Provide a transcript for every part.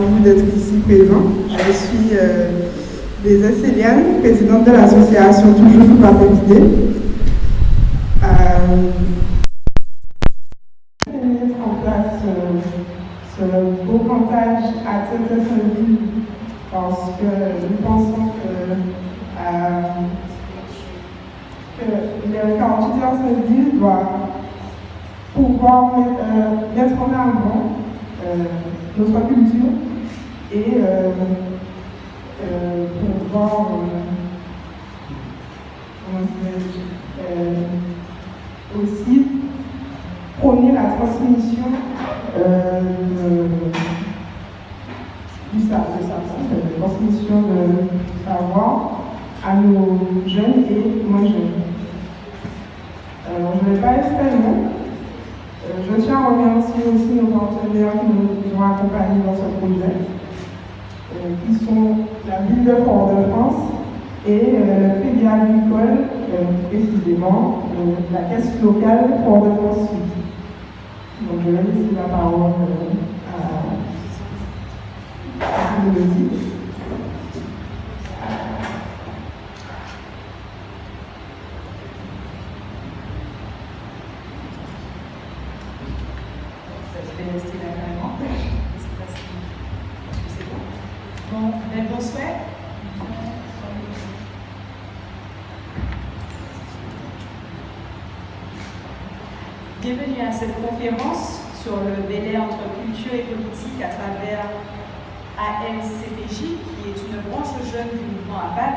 vous d'être ici présent. Je suis Lisa Céliane, présidente de l'association Toujours sous papier vidé. Mettre en place ce beau cantage à Sainte-Ville parce que nous pensons que le 48 heures Sainte-Ville doit pouvoir mettre en avant notre culture et pouvoir aussi prôner la transmission du savoir, la transmission de savoir à nos jeunes et moins jeunes. Je ne vais pas être très long. Je tiens à remercier aussi nos partenaires qui nous ont accompagnés dans ce projet, qui sont la ville de Fort-de-France et le Crédit Agricole, précisément la caisse locale Fort-de-France Sud. Donc je vais laisser la parole à Mélodie. Rester là carrément. C'est bon. Bon, bonsoir. Bienvenue à cette conférence sur le délai entre culture et politique à travers ALCPJ, qui est une branche jeune du mouvement APAD.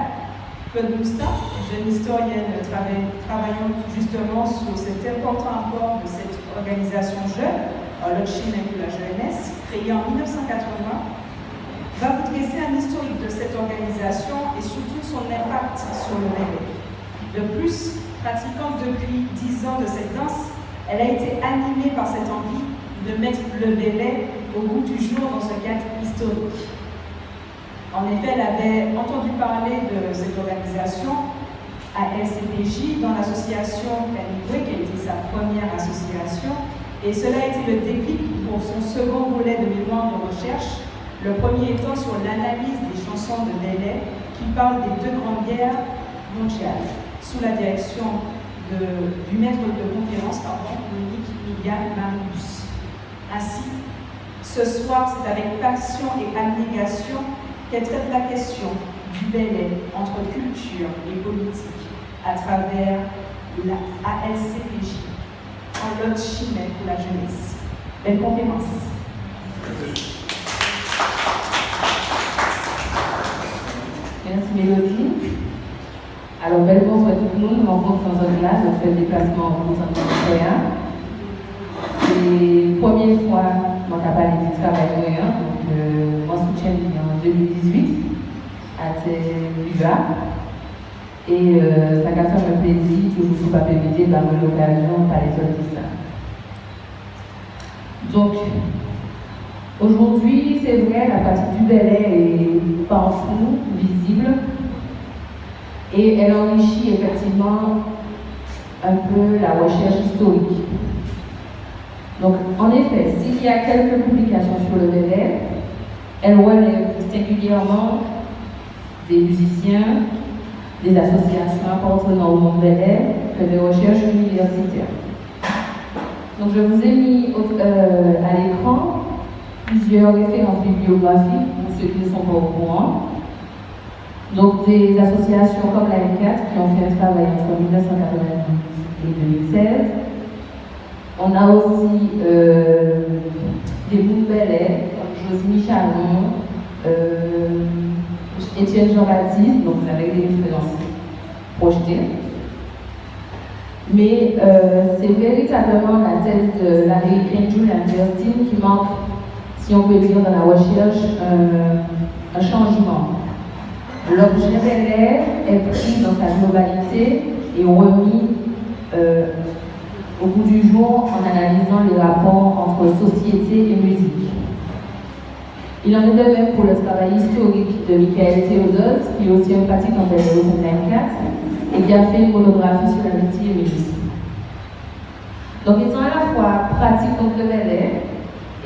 Claude Moustin, jeune historienne, travaillant justement sur cet important apport de cette organisation jeune, l'Ochimèque de la jeunesse, créée en 1980, va vous dresser un historique de cette organisation et surtout son impact sur le bébé. De plus, pratiquant depuis 10 ans de cette danse, elle a été animée par cette envie de mettre le bébé au goût du jour dans ce cadre historique. En effet, elle avait entendu parler de cette organisation à LCPJ dans l'association Canigoué, qui a été sa première association, et cela a été le déclic pour son second volet de mémoire de recherche, le premier étant sur l'analyse des chansons de Belley qui parlent des deux grandes guerres mondiales, sous la direction du maître de conférence, Monique Miguel Marius. Ainsi, ce soir, c'est avec passion et abnégation qu'elle traite la question du Belley entre culture et politique à travers la ALCPJ. En l'autre chimère pour la jeunesse. Belle conférence. Merci Mélodie. Alors, belle bonsoir à tout le monde. Je rencontre sans autre là, je fais le déplacement au centre citoyen. C'est la première fois que je parle du travail moyen. Donc, mon soutien en 2018 à TELUA. Et ça a fait un plaisir que vous soyez pas permis d'avoir l'occasion de parler de ça. Donc, aujourd'hui, c'est vrai, la partie du Belley est partout, visible. Et elle enrichit effectivement un peu la recherche historique. Donc, en effet, s'il y a quelques publications sur le Belley, elle relève singulièrement des musiciens, des associations appartenant au monde Belley que des recherches universitaires. Donc je vous ai mis à l'écran plusieurs références bibliographiques pour ceux qui ne sont pas au courant. Donc des associations comme la M4 qui ont fait un travail entre 1992 et 2016. On a aussi des mondes Belley comme Josmy Charon, Étienne Jean-Baptiste, donc avec des références projetées. Mais c'est véritablement la thèse de l'américaine Julian Bernstein qui manque, si on peut dire dans la recherche, un changement. L'objet Belley est pris dans sa globalité et remis au bout du jour en analysant les rapports entre société et musique. Il en est de même pour le travail historique de Michael Théodose, qui est aussi un pratique en Belley au 54 et qui a fait une monographie sur la musique et musique. Donc, étant à la fois pratique contre le Belley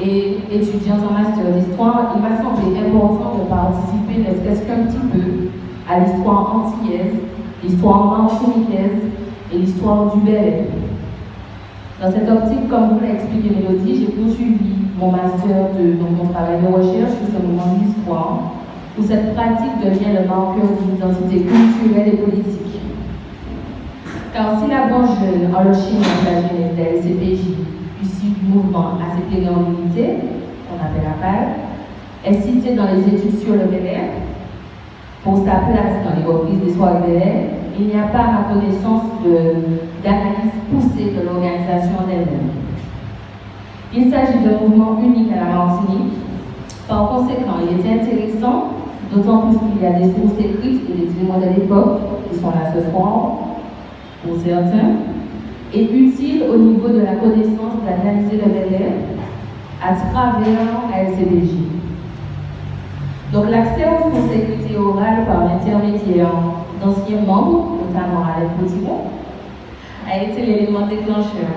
et étudiante en master d'histoire, il m'a semblé important de participer, ne serait-ce qu'un petit peu, à l'histoire antillaise, l'histoire martiniquaise et l'histoire du Bel-Air. Dans cette optique, comme vous l'a expliqué Mélodie, j'ai poursuivi mon master mon travail de recherche sur ce moment de l'histoire, où cette pratique devient le marqueur d'une identité culturelle et politique. Car si la branche jeune en le Chine de la jeunesse de la LCPJ, issue du mouvement ACP en unité, qu'on appelle APAL, est citée dans les études sur le Bel-Air, pour sa place dans les reprises des soirées Bel-Air, il n'y a pas, à ma connaissance, d'analyse poussée de l'organisation d'elle-même. Il s'agit d'un mouvement unique à la Martinique. Par conséquent, il était intéressant, d'autant plus qu'il y a des sources écrites et des témoins de l'époque qui sont là ce soir, pour certains, et utile au niveau de la connaissance d'analyser le Bel-Air à travers la LCPJ. Donc l'accès aux sources écrites et orales par l'intermédiaire d'anciens membres, notamment Alain Potiron, a été l'élément déclencheur.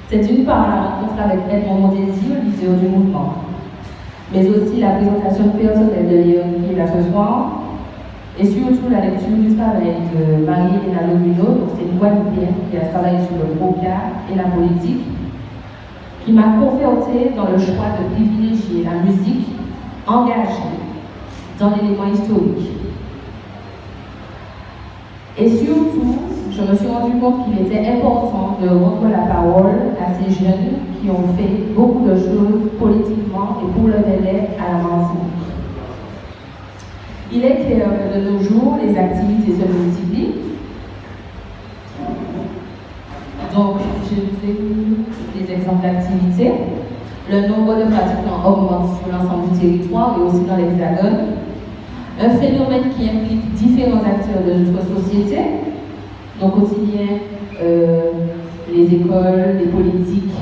C'est d'une part la rencontre avec Edmond Mondésir, leader du mouvement, mais aussi la présentation personnelle de Léon qui est là ce soir, et surtout la lecture du travail de Marie-Hélène Lomino, donc c'est une Guadeloupéenne qui a travaillé sur le COCA et la politique, qui m'a confortée dans le choix de privilégier la musique engagée dans l'élément historique. Et surtout, je me suis rendu compte qu'il était important de rendre la parole à ces jeunes qui ont fait beaucoup de choses politiquement et pour le Bel-Air à la Martinique. Il est clair que de nos jours, les activités se multiplient. Donc, je vous ai mis des exemples d'activités. Le nombre de pratiquants augmente sur l'ensemble du territoire et aussi dans l'Hexagone. Un phénomène qui implique différents acteurs de notre société, donc aussi bien les écoles, les politiques,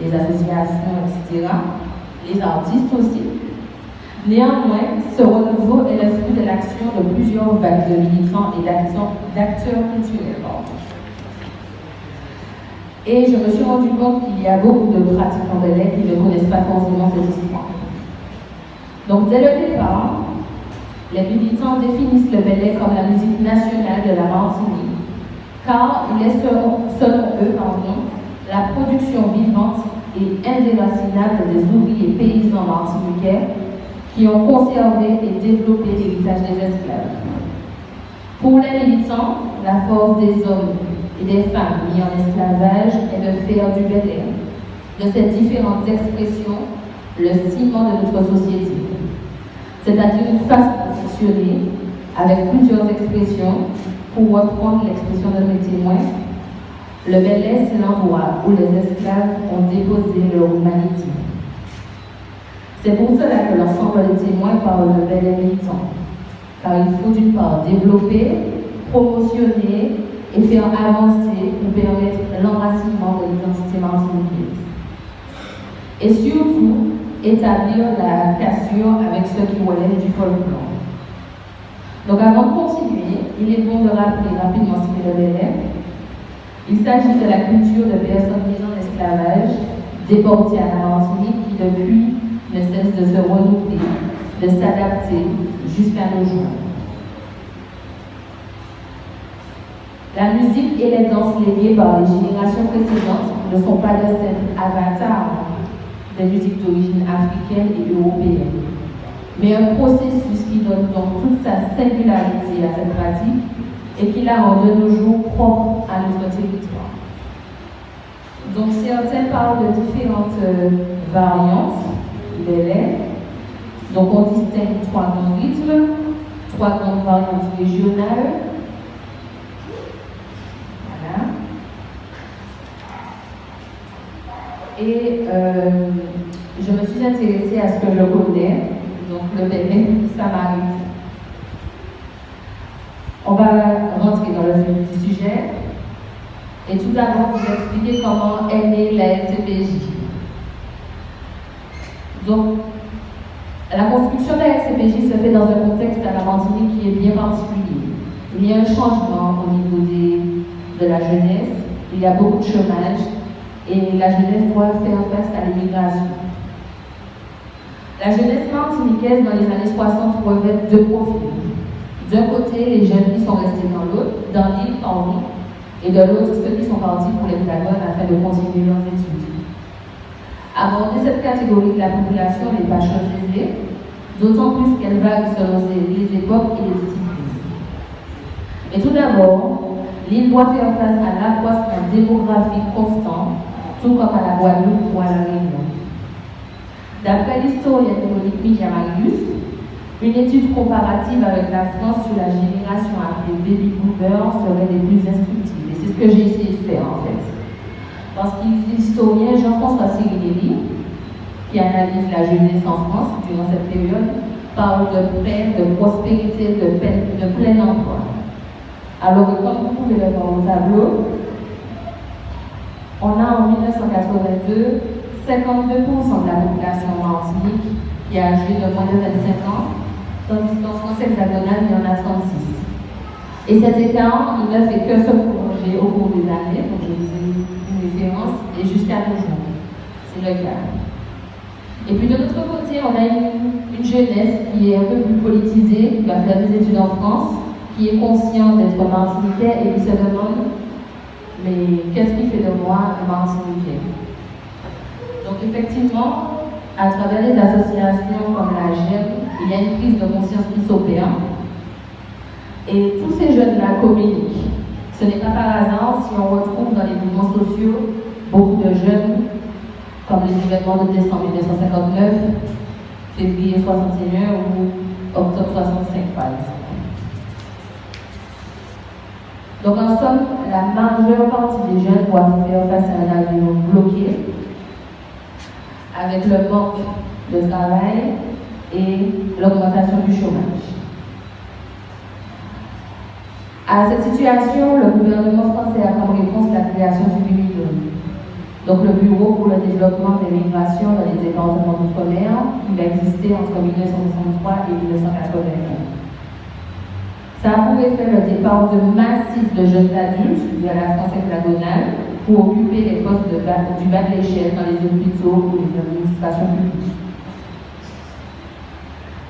les associations, etc., les artistes aussi. Néanmoins, ce renouveau est le fruit de l'action de plusieurs vagues de militants et d'acteurs culturels. Et je me suis rendu compte qu'il y a beaucoup de pratiquants de l'air qui ne connaissent pas forcément cette histoire. Donc dès le départ, les militants définissent le Bel-Air comme la musique nationale de la Martinique, car il est selon eux la production vivante et indéracinable des ouvriers paysans martiniquais qui ont conservé et développé l'héritage des esclaves. Pour les militants, la force des hommes et des femmes mis en esclavage est de faire du Bel-Air, de ces différentes expressions, le ciment de notre société. C'est-à-dire une façon de fonctionner avec plusieurs expressions. Pour reprendre l'expression de mes témoins, le Bel-Air, c'est l'endroit où les esclaves ont déposé leur humanité. C'est pour cela que l'ensemble des témoins parlent de Bel-Air militant, car il faut d'une part développer, promotionner et faire avancer pour permettre l'enracinement de l'identité martiniquaise. Et surtout, établir la cassure avec ce qui relève du folklore. Donc avant de continuer, il est bon de rappeler rapidement ce qu'est le Bel-Air. Il s'agit de la culture de personnes mises en esclavage, déportées à la Martinique, qui depuis ne cesse de se renouveler, de s'adapter jusqu'à nos jours. La musique et les danses léguées par les générations précédentes ne sont pas de simples avatars des musiques d'origine africaine et européenne, mais un processus qui donne donc toute sa singularité à cette pratique et qui la rend de nos jours propre à notre territoire. Donc certains parlent de différentes variantes du Bel-Air. Donc on distingue 3 grands rythmes, 3 grandes variantes régionales. Voilà. Et je me suis intéressée à ce que je connais, donc le Bel-Air samaritain. On va rentrer dans le vif du sujet et tout d'abord vous expliquer comment est née la LCPJ. Donc, la construction de la LCPJ se fait dans un contexte à la Martinique qui est bien particulier. Il y a un changement au niveau de la jeunesse, il y a beaucoup de chômage et la jeunesse doit faire face à l'immigration. La jeunesse martiniquaise dans les années 60 revêt deux profils. D'un côté, les jeunes qui sont restés dans l'île, et de l'autre, ceux qui sont partis pour l'Hexagone afin de continuer leurs études. Aborder cette catégorie de la population n'est pas chose aisée, d'autant plus qu'elle varie selon les époques et les disciplines. Mais tout d'abord, l'île doit faire face à l'accroissement démographique constant, tout comme à la Guadeloupe ou à la Réunion. D'après l'historienne Monique Mijamarius, une étude comparative avec la France sur la génération appelée Baby Boomer serait des plus instructives. Et c'est ce que j'ai essayé de faire en fait. Parce qu'il est l'historien Jean-François Sirinelli, qui analyse la jeunesse en France durant cette période, parle de paix, de prospérité, de plein emploi. Alors que comme vous pouvez le voir au tableau, on a en 1982 52% de la population martinique qui est âgée de moins de 25 ans, tandis qu'en France hexagonale, il y en a 36. Et cet écart, il ne fait que se prolonger au cours des années, donc je vous ai une référence, et jusqu'à nos jours. C'est le cas. Et puis de l'autre côté, on a une jeunesse qui est un peu plus politisée, qui va faire des études en France, qui est consciente d'être martiniquais et qui se demande mais qu'est-ce qui fait de moi un martiniquais? Donc effectivement, à travers les associations comme la GEM, il y a une prise de conscience qui s'opère. Et tous ces jeunes-là communiquent. Ce n'est pas par hasard si on retrouve dans les mouvements sociaux beaucoup de jeunes, comme les événements de décembre 1959, février 61 ou octobre 65 par exemple. Donc en somme, la majeure partie des jeunes doivent faire face à un avenir bloqué, avec le manque de travail et l'augmentation du chômage. À cette situation, le gouvernement français a comme réponse la création du BUMIDOM, donc le Bureau pour le développement des migrations dans les départements d'outre-mer, qui va exister entre 1963 et 1981. Ça a pour effet le départ de massifs de jeunes adultes vers la France hexagonale pour occuper les postes du bas de l'échelle dans les hôpitaux ou les administrations publiques.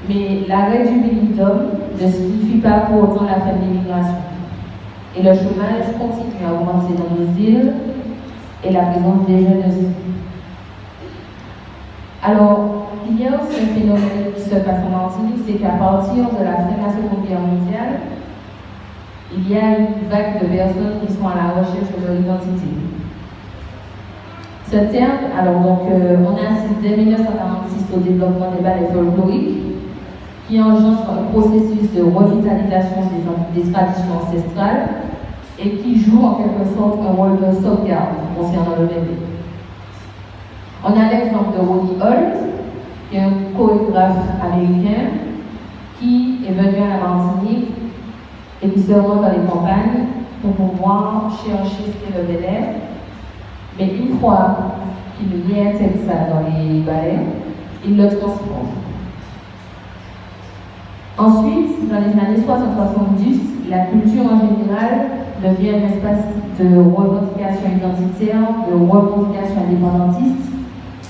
Mais l'arrêt du BUMIDOM ne signifie pas pour autant la fin de l'immigration. Et le chômage continue à augmenter dans nos îles et la présence des jeunes aussi. Alors, il y a aussi un phénomène qui se passe en Martinique, c'est qu'à partir de la fin de la Seconde Guerre mondiale, il y a une vague de personnes qui sont à la recherche de leur identité. Ce terme, alors donc, on assiste dès 1946 au développement des ballets folkloriques qui engendrent un processus de revitalisation des traditions ancestrales et qui jouent en quelque sorte un rôle de sauvegarde concernant le bébé. On a l'exemple de Ronnie Holt, qui est un chorégraphe américain qui est venu à la Martinique et qui se rend dans les campagnes pour pouvoir chercher ce qu'est le bel-air. Mais une fois qu'il y intègre ça dans les ballets, il le transforme. Ensuite, dans les années 60-70, la culture en général devient un espace de revendication identitaire, de revendication indépendantiste,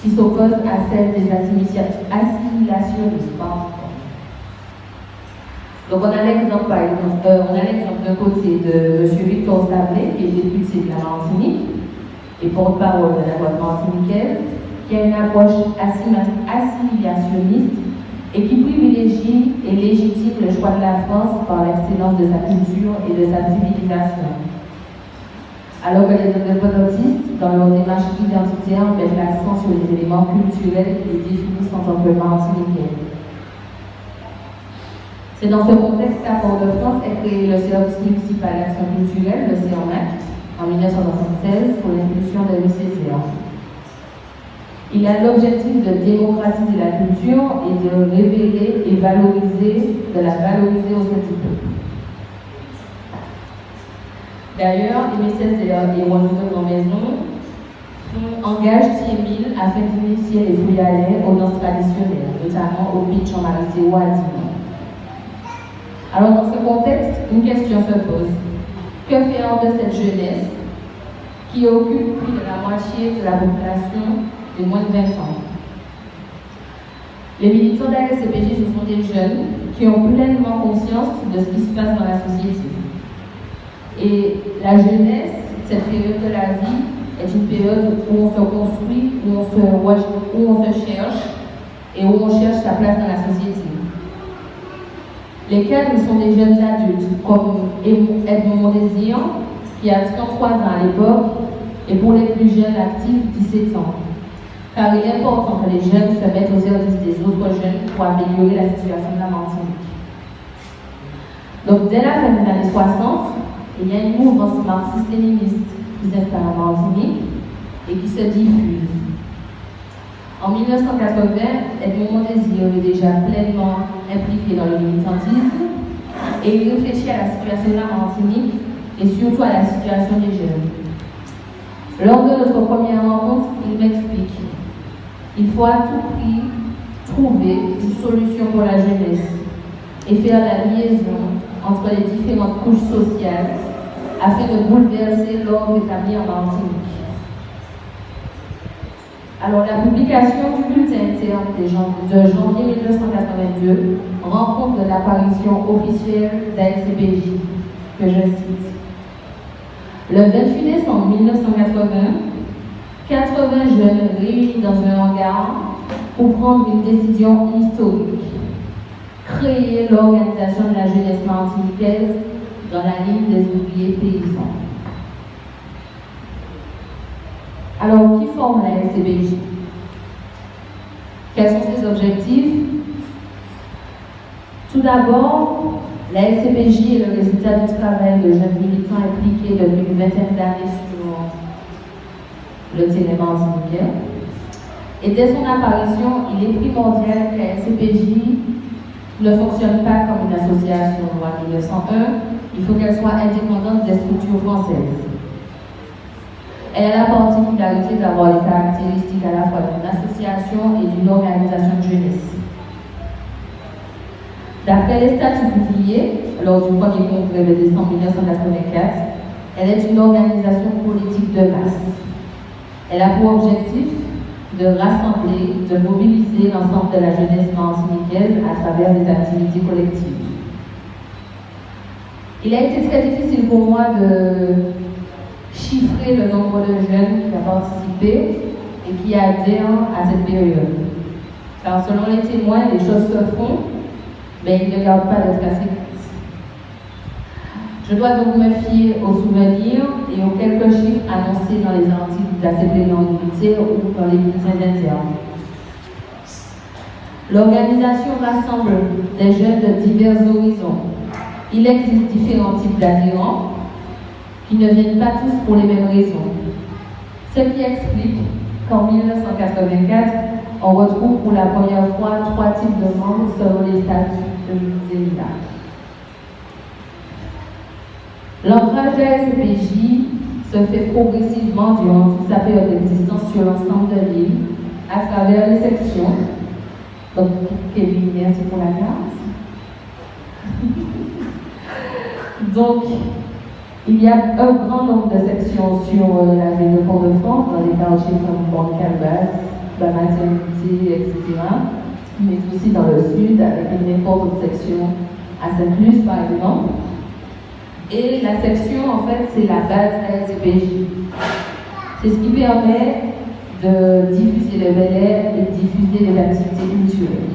qui s'oppose à celle des assimilationnistes. Donc on a l'exemple d'un côté de M. Victor Sablé, qui est député de la Martinique et porte-parole de la droite martiniquaise, qui a une approche assimilationniste et qui privilégie et légitime le choix de la France par l'excellence de sa culture et de sa civilisation. Alors que les indépendantistes, dans leur démarche identitaire, mettent l'accent sur les éléments culturels qui les définissent en tant que martiniquais. C'est dans ce contexte qu'à Port-de-France est créé le Service municipal d'action culturelle, le CERMAC, en 1976, pour l'impulsion de Louis Césaire. Il a l'objectif de démocratiser la culture et de révéler et de la valoriser au sein du peuple. D'ailleurs, les messages et renouvellements maison engagent Thiémil afin d'initier les Fouillalais aux danses traditionnelles, notamment au pitch en Maricéo à Dijon. Alors, dans ce contexte, une question se pose. Que faire de cette jeunesse qui occupe plus de la moitié de la population de moins de 20 ans? Les militants de la LCPJ, ce sont des jeunes qui ont pleinement conscience de ce qui se passe dans la société. Et la jeunesse, cette période de la vie, est une période où on se construit, où on se cherche et où on cherche sa place dans la société. Les cadres sont des jeunes adultes, comme Edmond Mondésir, qui a 33 ans à l'époque, et pour les plus jeunes actifs, 17 ans. Car il est important que les jeunes se mettent au service des autres jeunes pour améliorer la situation de la Martinique. Donc, dès la fin des années 60, il y a une mouvance marxiste-léniniste qui s'installe en Martinique et qui se diffuse. En 1980, Edmond Mondésir est déjà pleinement impliqué dans le militantisme et il réfléchit à la situation de la Martinique et surtout à la situation des jeunes. Lors de notre première rencontre, il m'explique qu'il faut à tout prix trouver une solution pour la jeunesse et faire la liaison entre les différentes couches sociales afin de bouleverser l'ordre établi en Martinique. Alors, la publication du bulletin interne de janvier 1982 rend compte de l'apparition officielle d'ALCPJ, que je cite. Le 28 décembre 1980, 80 jeunes réunis dans un hangar pour prendre une décision historique, créer l'organisation de la jeunesse martiniquaise dans la ligne des ouvriers paysans. Alors, qui forme la LCPJ? Quels sont ses objectifs? Tout d'abord, la LCPJ est le résultat du travail de jeunes militants impliqués depuis une vingtaine d'années sur le terrain martiniquais. Et dès son apparition, il est primordial que la LCPJ ne fonctionne pas comme une association loi 1901, il faut qu'elle soit indépendante des structures françaises. Elle a la particularité d'avoir les caractéristiques à la fois d'une association et d'une organisation de jeunesse. D'après les statuts publiés lors du premier congrès de décembre 1984, elle est une organisation politique de masse. Elle a pour objectif de rassembler, de mobiliser l'ensemble de la jeunesse martiniquaise à travers des activités collectives. Il a été très difficile pour moi de chiffrer le nombre de jeunes qui ont participé et qui adhèrent à cette période. Car selon les témoins, les choses se font, mais ils ne gardent pas de traces écrites. Je dois donc me fier aux souvenirs et aux quelques chiffres annoncés dans les articles d'ACP non-militaires ou dans les bulletins internes. L'organisation rassemble des jeunes de divers horizons. Il existe différents types d'adhérents qui ne viennent pas tous pour les mêmes raisons. Ce qui explique qu'en 1984, on retrouve pour la première fois 3 types de membres selon les statuts de l'UNICEF. L'ancrage de la LCPJ se fait progressivement durant toute sa période d'existence sur l'ensemble de l'île, à travers les sections. Donc, Kevin, merci pour la grâce. Donc, il y a un grand nombre de sections sur la ville de Fort-de-France, dans les quartiers comme Pont-Calbas, la maternité, etc. Mais aussi dans le sud, avec une importante section à Sainte-Luce, par exemple. Et la section, en fait, c'est la base de la LCPJ. C'est ce qui permet de diffuser le bel air et de diffuser les activités culturelles.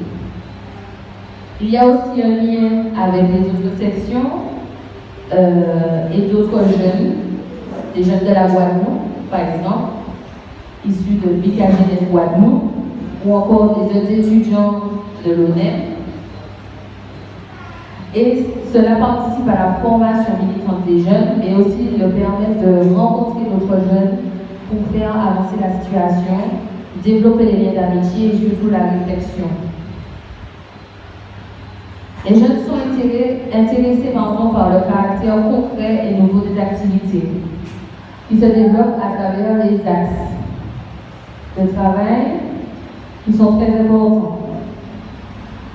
Il y a aussi un lien avec les autres sections et d'autres jeunes, des jeunes de la Guadeloupe, par exemple, issus de Bicagénès Guadeloupe, ou encore des étudiants de l'ONEM. Et cela participe à la formation militante des jeunes, mais aussi leur permet de rencontrer d'autres jeunes pour faire avancer la situation, développer les liens d'amitié et surtout la réflexion. Les jeunes sont intéressés par le caractère concret et nouveau des activités, qui se développent à travers les axes de travail qui sont très importants.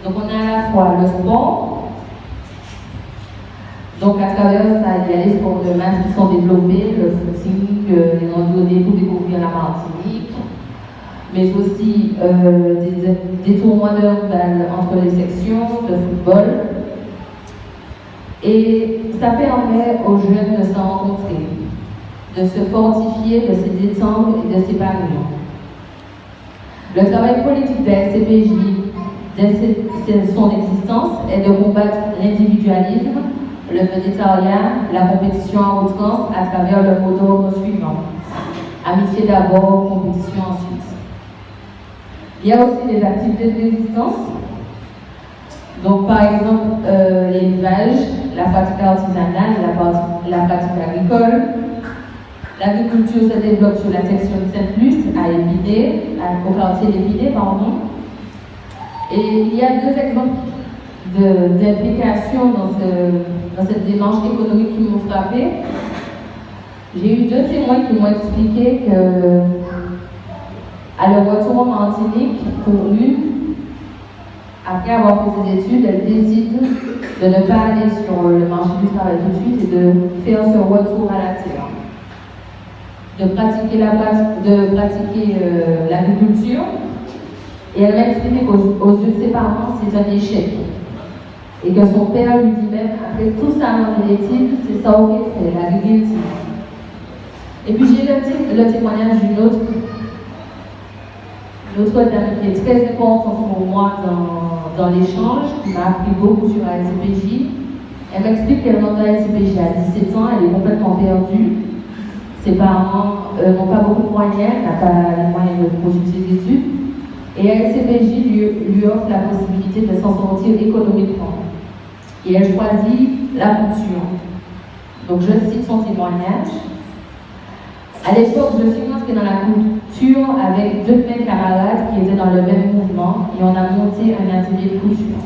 Donc on a à la fois le sport. Donc à travers ça, il y a les sports de masse qui sont développés, le footing, les randonnées pour découvrir la Martinique, mais aussi des tournois de handball entre les sections de football. Et ça permet aux jeunes de se rencontrer, de se fortifier, de se détendre et de s'épanouir. Le travail politique de la CPJ, dès son existence, est de combattre l'individualisme, le végétariat, la compétition à outrance à travers le mot d'ordre suivant. Amitié d'abord, compétition ensuite. Il y a aussi des activités de résistance. Donc, par exemple, l'élevage, la pratique artisanale, la pratique agricole. L'agriculture se développe sur la section de Sainte-Luce, à Épinay, au quartier d'Épinay, pardon. Et il y a deux exemples d'implication dans cette démarche économique qui m'ont frappé. J'ai eu deux témoins qui m'ont expliqué que, à leur retour en Martinique, pour l'une, après avoir fait ses études, elle décide de ne pas aller sur le marché du travail tout de suite et de faire ce retour à la terre. De pratiquer l'agriculture. Et elle m'a expliqué qu'aux yeux de ses parents, c'est un échec. Et que son père lui dit même, après tout ça dans les études, c'est ça qu'il fait, l'agriculture. Et puis j'ai le témoignage d'une autre dame qui est très importante pour moi dans l'échange, qui m'a appris beaucoup sur la SCPJ. Elle m'explique qu'elle monte à la SCPJ à 17 ans, elle est complètement perdue. Ses parents n'ont pas beaucoup de moyens, elle n'a pas les moyens de poursuivre ses études. Et la SCPJ lui offre la possibilité de s'en sortir économiquement. Et elle choisit la couture. Donc je cite son témoignage. À l'époque, je suis entrée dans la couture avec deux de mes camarades qui étaient dans le même mouvement et on a monté un atelier de couture.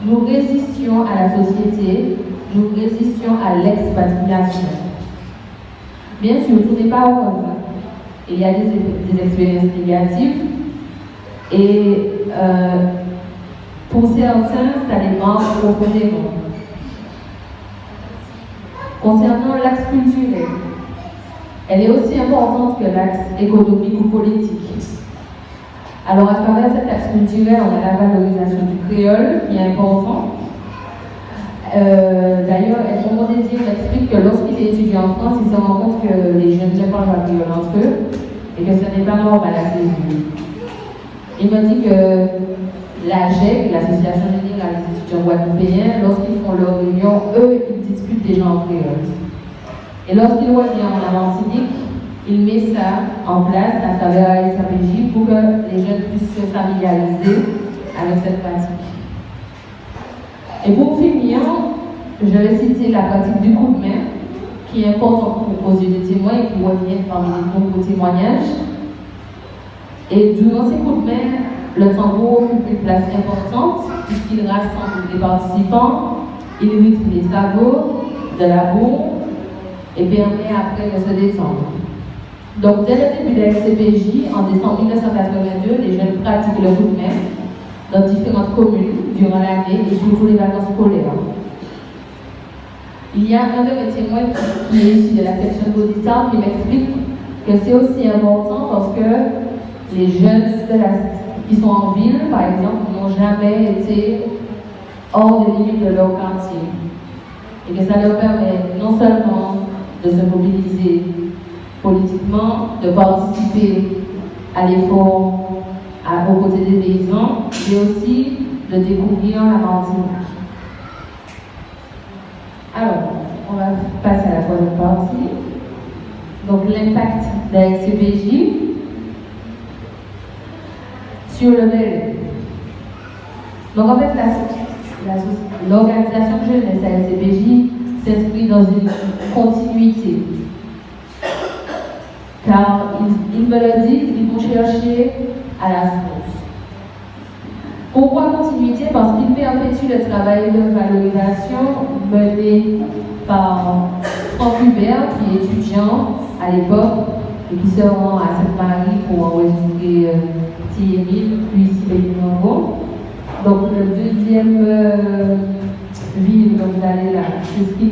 Nous résistions à la société, nous résistions à l'expatriation. Bien sûr, tout n'est pas rose. Il y a des expériences négatives et pour certains, ça les marque profondément. Concernant l'axe culturel, elle est aussi importante que l'axe économique ou politique. Alors, à travers cet axe culturel, on a la valorisation du créole, qui est important. D'ailleurs, Edmond Mondésir explique que lorsqu'il est étudiant en France, il se rend compte que les jeunes ne parlent pas créole entre eux et que ce n'est pas normal à ses yeux. Il me dit que l'AGEC, l'Association Générale des étudiants guadeloupéens, lorsqu'ils font leur réunion, eux, ils discutent déjà en créole. Et lorsqu'il revient en Martinique, il met ça en place à travers la SAPJ pour que les jeunes puissent se familiariser avec cette pratique. Et pour finir, je vais citer la pratique du coup de main, qui est importante aux yeux des témoins et qui revient parmi les nombreux témoignages. Et durant ces coups de main, le tambour occupe une place importante puisqu'il rassemble les participants, il rythme les travaux de la bourre et permet après de se détendre. Donc, dès le début de la SCPJ, en décembre 1982, les jeunes pratiquent le coup de main dans différentes communes durant l'année et surtout les vacances scolaires. Il y a un de mes témoins qui est issu de la section de Baudissart qui m'explique que c'est aussi important parce que les jeunes qui sont en ville, par exemple, n'ont jamais été hors des limites de leur quartier. Et que ça leur permet non seulement de se mobiliser politiquement, de participer à l'effort aux côtés des paysans, mais aussi de découvrir la Martinique. Alors, on va passer à la troisième partie. Donc, l'impact de la SCPJ sur le Bel-Air. Donc, en fait, l'organisation de jeunesse à la SCPJ s'inscrit dans une continuité. Car ils me le disent, ils vont chercher à la source. Pourquoi continuité? Parce qu'ils perpétuent le travail de valorisation mené par Franck Hubert, qui est étudiant à l'époque et qui se rend à Sainte-Marie pour enregistrer Thierry, puis Sylvain Mongo. Donc le deuxième ville dont vous allez là, c'est ce qui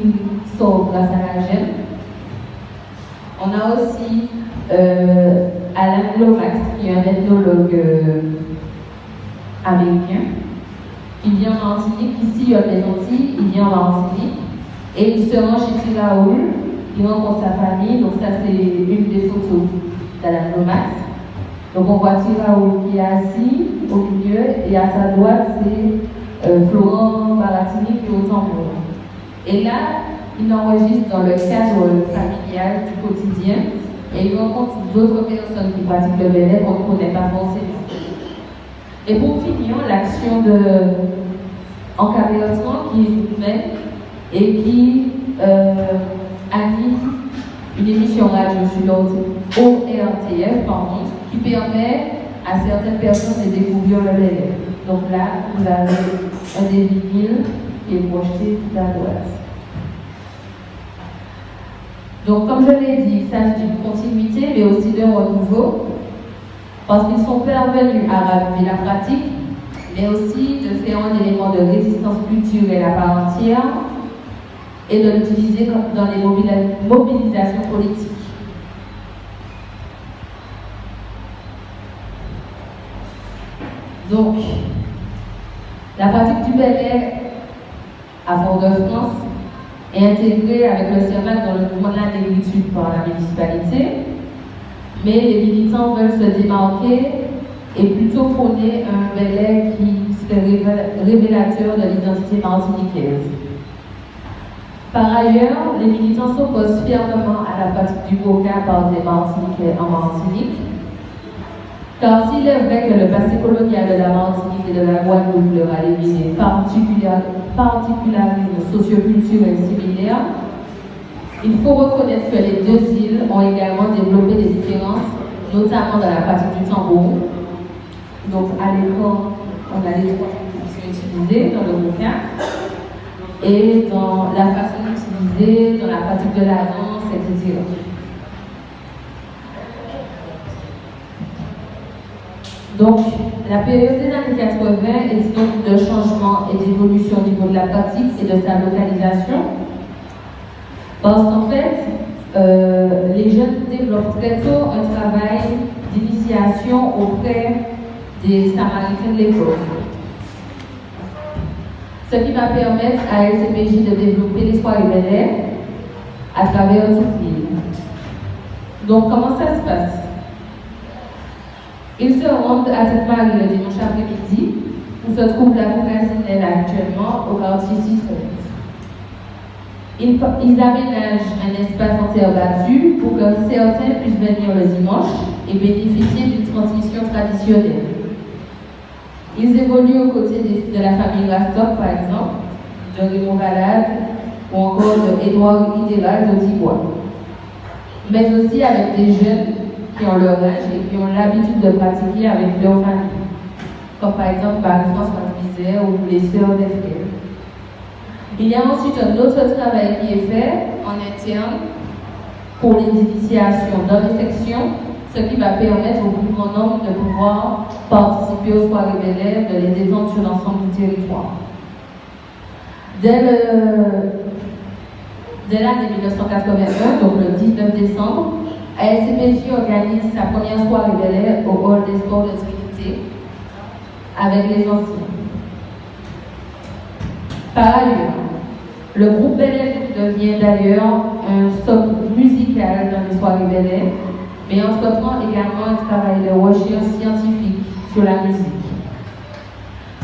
sort grâce à la gemme. On a aussi Alan Lomax, qui est un ethnologue américain, qui vient en Martinique, ici il y a des Antilles, il vient en Martinique, et il se rend chez Tiraoul, il rencontre sa famille, donc ça c'est une des photos d'Alan Lomax. Donc on voit Tiraoul qui est assis au milieu, et à sa droite c'est Florent Baratini qui est au tambour. Et là, il enregistre dans le cadre familial du quotidien, et il rencontre d'autres personnes qui pratiquent le ballet qu'on ne connaît pas forcément. Et pour finir, l'action de encadrement qui est humaine et qui anime une émission radio sur ORTF, qui permet à certaines personnes de découvrir le ballet. Donc là, vous avez un des vinyles qui est projeté tout à droite. Donc, comme je l'ai dit, il s'agit d'une continuité, mais aussi d'un renouveau, parce qu'ils sont parvenus à raviver la pratique, mais aussi de faire un élément de résistance culturelle à part entière et de l'utiliser dans les mobilisations politiques. Donc, la pratique du ballet à Fort-de-France est intégrée avec le CERMAC dans le mouvement de la négritude par la municipalité, mais les militants veulent se démarquer et plutôt prôner un ballet qui serait révélateur de l'identité martiniquaise. Par ailleurs, les militants s'opposent fermement à la pratique du boca par des Martiniquais en Martinique, car s'il est vrai que le passé colonial de la Martinique et de la Guadeloupe leur a légué particularismes socioculturels similaires, il faut reconnaître que les deux îles ont également développé des différences, notamment dans la pratique du tambour. Donc à l'écran, on a les trois qui sont utilisés dans le bouquin, et dans la façon d'utiliser, dans la pratique de la danse, etc. Donc, la période des années 80 est donc de changement et d'évolution au niveau de la pratique et de sa localisation. Parce qu'en fait, les jeunes développent très tôt un travail d'initiation auprès des Samaritains de l'époque. Ce qui va permettre à LCPJ de développer les soirées ballet à travers toute l'île. Donc, comment ça se passe? Ils se rendent à cette Marie le dimanche après-midi, où se trouve la Boucasinelle actuellement, au quartier Citron. Ils aménagent un espace en terre battue pour que certains puissent venir le dimanche et bénéficier d'une transmission traditionnelle. Ils évoluent aux côtés de la famille Rastock, par exemple, de Raymond Valade ou encore de Édouard Idéral d'Autibois, mais aussi avec des jeunes qui ont leur âge et qui ont l'habitude de pratiquer avec leur famille, comme par exemple Marie-Françoise Bizet ou les sœurs des frères. Il y a ensuite un autre travail qui est fait en interne pour les initiations dans les sections, ce qui va permettre au plus grand nombre de pouvoir participer aux soirées ballet, de les étendre sur l'ensemble du territoire. Dès l'année 1981, donc le 19 décembre, ASCPJ organise sa première soirée ballet au Hall des Sports de Trinité avec les anciens. Par ailleurs, le groupe ballet devient d'ailleurs un socle musical dans les soirées ballet, mais entreprend également un travail de recherche scientifique sur la musique,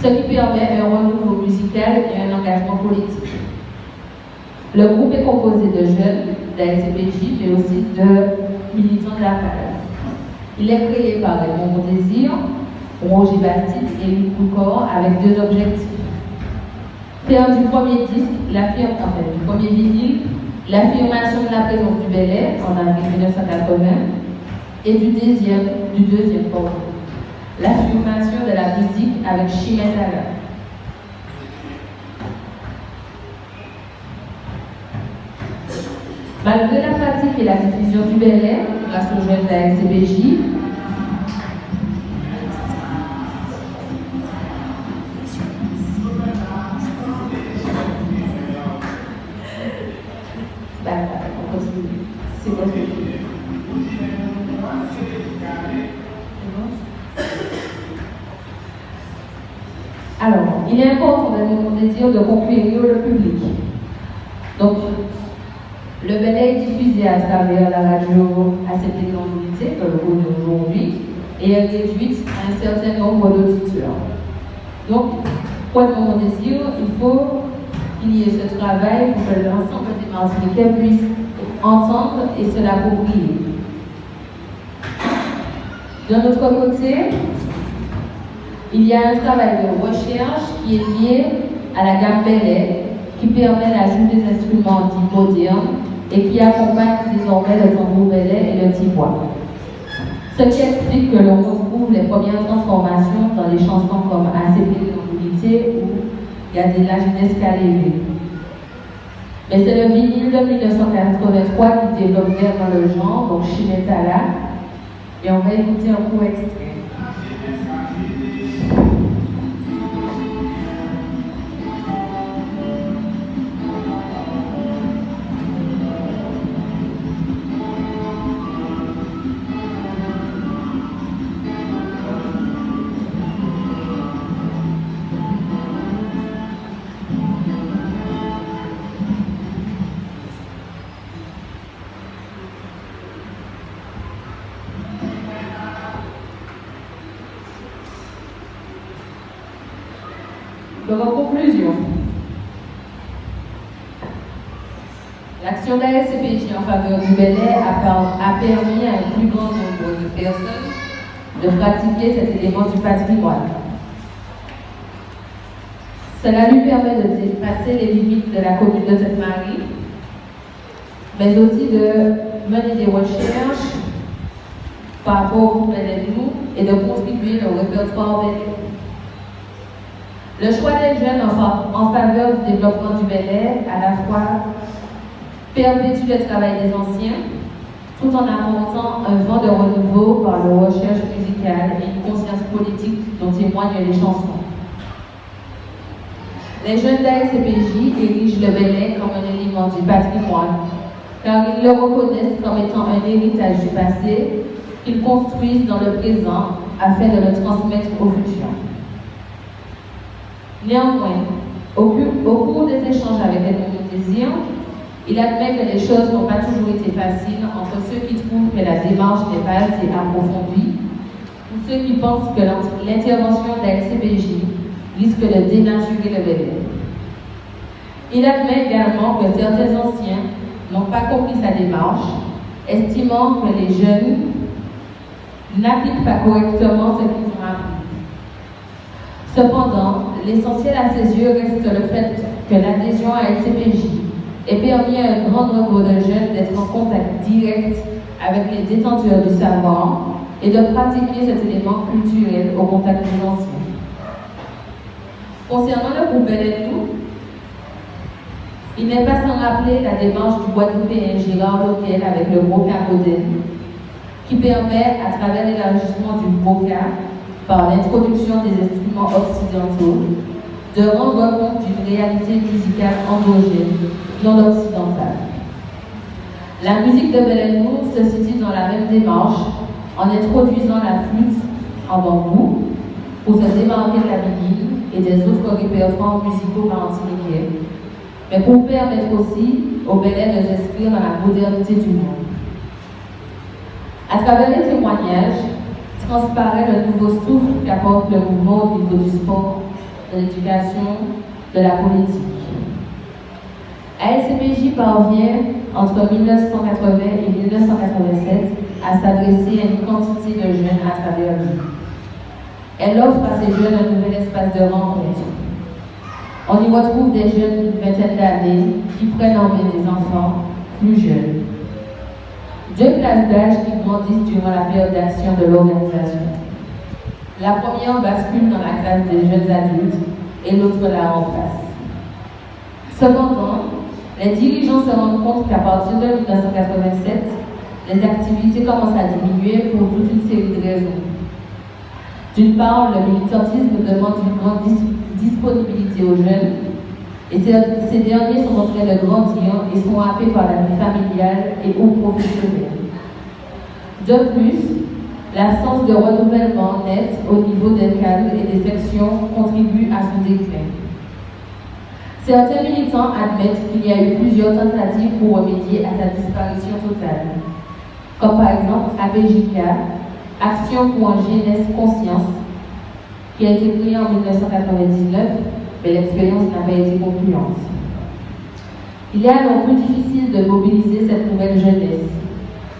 ce qui permet un renouveau musical et un engagement politique. Le groupe est composé de jeunes d'ASCPJ, mais aussi de militants de la PAL. Il est créé par Raymond Désir, Roger Bastide et Luc Coucor avec deux objectifs. Faire du premier disque, du premier vinyle, l'affirmation de la présence du ballet en avril 1980 et du deuxième, l'affirmation de la musique avec Chimène Alain. Malgré la pratique et la diffusion du ballet, grâce aux jeunes de la LCPJ, on continue. C'est votre Alors, il est important dans mon désir de conquérir le public. Donc, le ballet est diffusé à travers la radio à cette unité, aujourd'hui, et est réduite à un certain nombre d'auditeurs. Donc, pour mon désir, il faut qu'il y ait ce travail pour que l'ensemble des Martiniquais puissent entendre et se l'approprier. D'un autre côté, il y a un travail de recherche qui est lié à la gamme Bellet, qui permet l'ajout des instruments dits modernes et qui accompagne désormais le tambour Bellet et le tibois. Ce qui explique que l'on retrouve les premières transformations dans les chansons comme ACP de l'Unité où il y a de la jeunesse élevée. Mais c'est le vinyle de 1983 qui développe vraiment le genre, donc Chimetala, et on va écouter un court extrait. Donc, en conclusion, l'action d'ASCPJ en faveur du Bellet a permis à un plus grand nombre de personnes de pratiquer cet élément du patrimoine. Cela lui permet de dépasser les limites de la commune de Sainte-Marie, mais aussi de mener des recherches par rapport au groupe Bellet et de contribuer au répertoire Bellet. Le choix des jeunes en faveur du développement du Bellet, à la fois perpétue le travail des anciens, tout en apportant un vent de renouveau par la recherche musicale et une conscience politique dont témoignent les chansons. Les jeunes d'ASCPJ érigent le Bellet comme un élément du patrimoine, car ils le reconnaissent comme étant un héritage du passé qu'ils construisent dans le présent afin de le transmettre au futur. Néanmoins, au cours des échanges avec Edmond Désir, il admet que les choses n'ont pas toujours été faciles entre ceux qui trouvent que la démarche n'est pas assez approfondie ou ceux qui pensent que l'intervention d'ASCPJ risque de dénaturer le Bellet. Il admet également que certains anciens n'ont pas compris sa démarche, estimant que les jeunes n'appliquent pas correctement ce qu'ils ont appris. Cependant, l'essentiel à ses yeux reste le fait que l'adhésion à LCPJ ait permis à un grand nombre de jeunes d'être en contact direct avec les détenteurs du savoir et de pratiquer cet élément culturel au contact des anciens. Concernant le groupe Bellet, il n'est pas sans rappeler la démarche du Guadeloupéen Gérard Loquel avec le Boca moderne, qui permet, à travers l'élargissement du Boca, par l'introduction des instruments occidentaux, de rendre compte d'une réalité musicale endogène, non occidentale. La musique de Bellet se situe dans la même démarche en introduisant la flûte en bambou pour se démarquer de la biguine et des autres répertoires musicaux martiniquais, mais pour permettre aussi au Bellet de s'inscrire dans la modernité du monde. À travers les témoignages, transparaît le nouveau souffle qu'apporte le mouvement au niveau du sport, de l'éducation, de la politique. ASCPJ parvient entre 1980 et 1987 à s'adresser à une quantité de jeunes à travers lui. Elle offre à ces jeunes un nouvel espace de rencontre. On y retrouve des jeunes d'une vingtaine d'années qui prennent en main des enfants plus jeunes. Deux classes d'âge qui grandissent durant la période d'action de l'organisation. La première bascule dans la classe des jeunes adultes et l'autre la remplace. Cependant, les dirigeants se rendent compte qu'à partir de 1987, les activités commencent à diminuer pour toute une série de raisons. D'une part, le militantisme demande une grande disponibilité aux jeunes, et ces derniers sont en train de grandir et sont happés par la vie familiale et ou professionnelle. De plus, l'absence de renouvellement net au niveau des cadres et des sections contribue à son déclin. Certains militants admettent qu'il y a eu plusieurs tentatives pour remédier à sa disparition totale, comme par exemple ABJK, Action pour une jeunesse conscience, qui a été créée en 1999, mais l'expérience n'a pas été concluante. Il est alors plus difficile de mobiliser cette nouvelle jeunesse,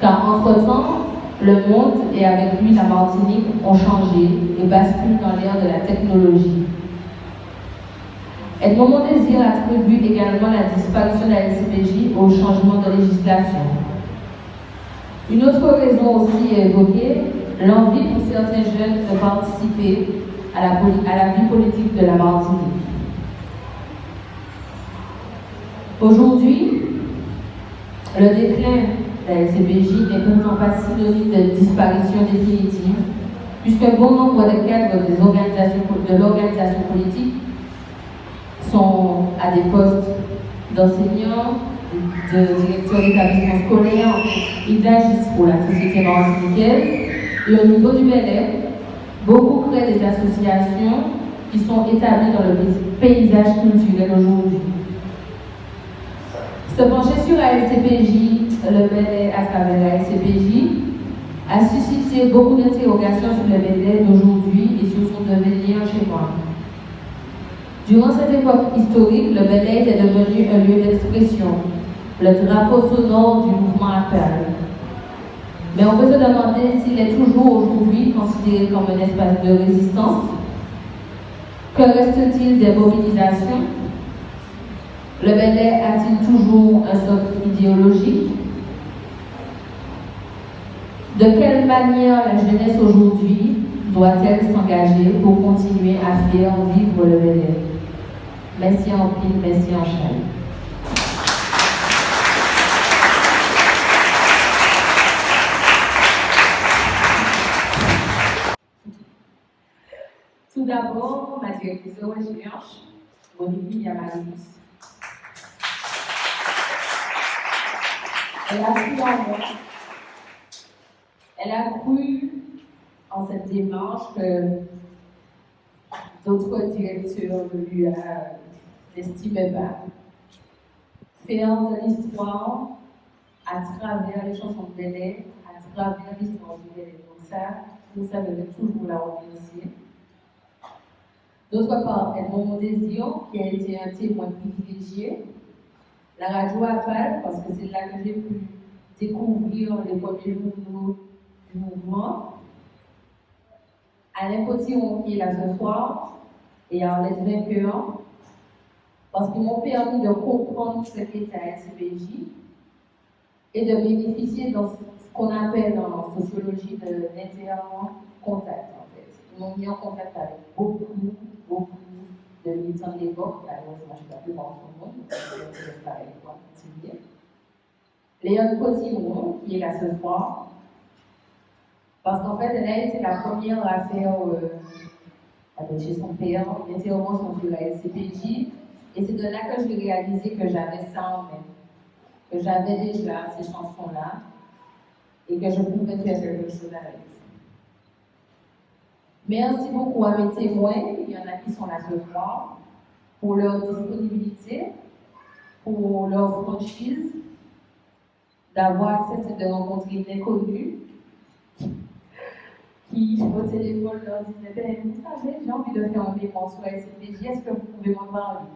car entre-temps, le monde et avec lui la Martinique ont changé et basculent dans l'ère de la technologie. Edmond Mondésir attribue également la disparition de la LCPJ au changement de législation. Une autre raison aussi évoquée, l'envie pour certains jeunes de participer à la vie politique de la Martinique. Aujourd'hui, le déclin de la LCPJ n'est pourtant pas synonyme de disparition définitive, puisqu'un bon nombre de cadres de l'organisation politique sont à des postes d'enseignants, de directeurs d'établissements scolaires. Ils agissent pour la société martiniquaise. Et au niveau du Bel-Air, beaucoup créent des associations qui sont établies dans le paysage culturel aujourd'hui. Se pencher sur la LCPJ, le Bel-Air à travers la LCPJ, a suscité beaucoup d'interrogations sur le Bel-Air d'aujourd'hui et sur son devenir chez moi. Durant cette époque historique, le Bel-Air est devenu un lieu d'expression, le drapeau sonore du mouvement Appel. Mais on peut se demander s'il est toujours aujourd'hui considéré comme un espace de résistance. Que reste-t-il des mobilisations? Le Bel-Air a-t-il toujours un socle idéologique? De quelle manière la jeunesse aujourd'hui doit-elle s'engager pour continuer à faire vivre le Bel-Air? Merci en pile, merci en chaîne. Tout d'abord, ma directrice de recherche, Monique Yamaris. Elle a cru en cette démarche que d'autres directeurs de l'UA n'estimaient pas. Faire de l'histoire à travers les chansons de Bel-Air, à travers l'histoire du Bel-Air. Donc ça devait toujours la remercier. D'autre part, Edmond Mondésir, qui a été un témoin privilégié. La radio Appel, parce que c'est là que j'ai pu découvrir les premiers journaux du mouvement. Alain Potillon, qui est là ce soir, et Arlette Vainqueur, parce qu'ils m'ont permis de comprendre ce qu'était la LCPJ et de bénéficier de ce qu'on appelle en sociologie de l'inter-contact, en fait. Ils m'ont mis en contact avec beaucoup de militants de l'époque. Alors, moi, je ne suis pas plus grand que le monde, je vais parler avec toi, continuer. Léon Potillon, qui est là ce soir, parce qu'en fait, elle a été la première à faire, chez son père, une intervention sur la LCPJ, et c'est de là que j'ai réalisé que j'avais ça en main, que j'avais déjà ces chansons-là, et que je pouvais faire quelque chose avec. Merci beaucoup à mes témoins, il y en a qui sont là ce soir, pour leur disponibilité, pour leur franchise, d'avoir accepté de rencontrer une inconnue qui, au téléphone, leur disait ben, vous savez, j'ai envie de faire un mémoire sur la LCPJ, est-ce que vous pouvez m'en parler?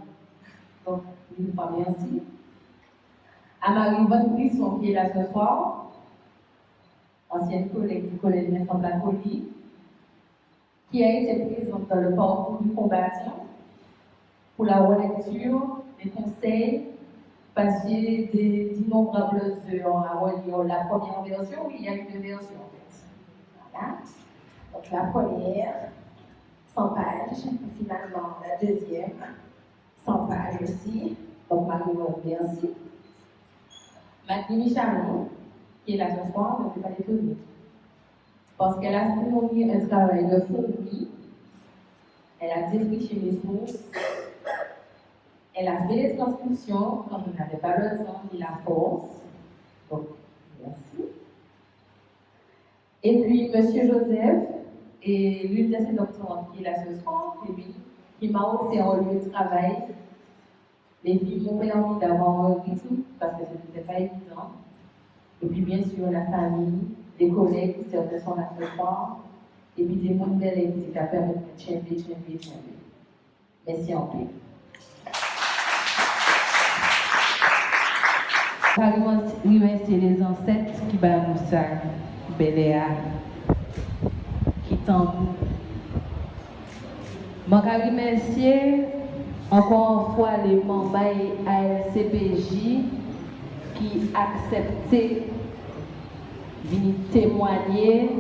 Donc, une fois, merci. À Marie Von Brisson, qui est là ce soir, ancienne collègue du collège Vincent Bacoli, qui a été présente dans le parcours du combattant pour la relecture, des conseils, passer d'innombrables heures à relire la première version. Oui, il y a eu deux versions en fait. Voilà. Donc la première, 100 pages, et finalement la deuxième, 100 pages aussi. Donc Marie-Maud, merci. Mathilde Michalon, qui est là ce soir, ne fait pas l'étonner. Parce qu'elle a fourni un travail de fourmi, elle a défriché les sources, elle a fait les transcriptions quand on n'avait pas le temps ni la force. Donc, merci. Et puis, Monsieur Joseph et l'une de ses doctorantes qui est là ce soir, et lui, qui m'a offert un lieu de travail. Les filles m'ont permis d'avoir un rythme parce que ce n'était pas évident. Et puis, bien sûr, la famille, les collègues qui sont là ce soir, et puis des modèles qui ont permis de changer. Merci en plus. Carrément, c'est les ancêtres qui nous ça, Beléa, qui t'en. Je remercie encore une fois les membres ALCPJ qui acceptaient de venir témoigner,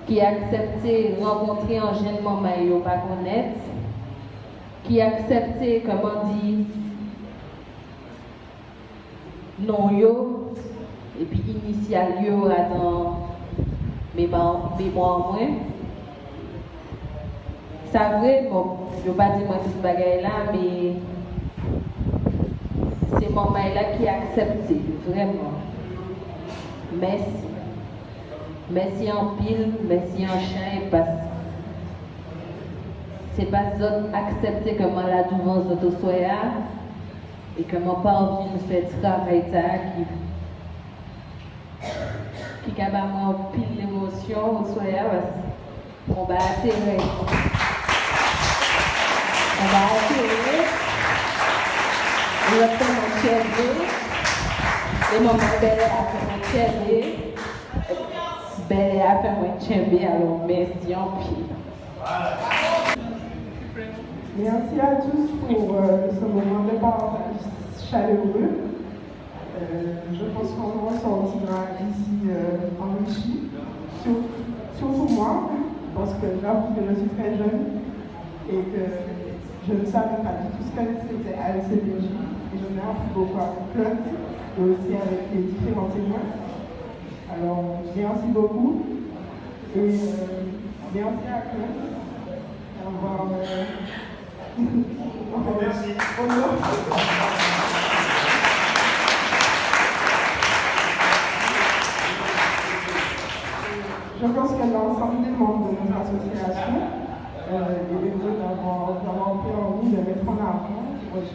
qui acceptaient de rencontrer un jeune membre pas connaître, qui acceptaient, comment dire, non yo, et puis initial yo dans mémoire moins. C'est vrai, bon, je ne vais pas dire moi tout ce bagage là, mais c'est mon mail là qui a accepté, vraiment. Merci. Merci en pile, merci en chien, et parce c'est pas ça accepter que moi la devance de tout soya et que mon père vient faire travail qui capable de pile l'émotion au soya parce qu'on va atterrir. On va atterrir. On va faire mon chéri. Et mon belle a fait mon chéri. Belle a fait mon chéri. Alors merci en pile. Merci à tous pour ce moment de partage chaleureux. Je pense qu'on ressortira ici enrichi, surtout moi, parce que j'avoue que je suis très jeune et que je ne savais pas du tout ce que c'était ALCPJ et je n'ai appris beaucoup avec Claude et aussi avec les différents témoins. Alors, merci beaucoup et merci à Claude d'avoir. Merci. Je pense que l'ensemble des membres de notre association est heureux d'avoir pris envie de mettre en avant. Merci.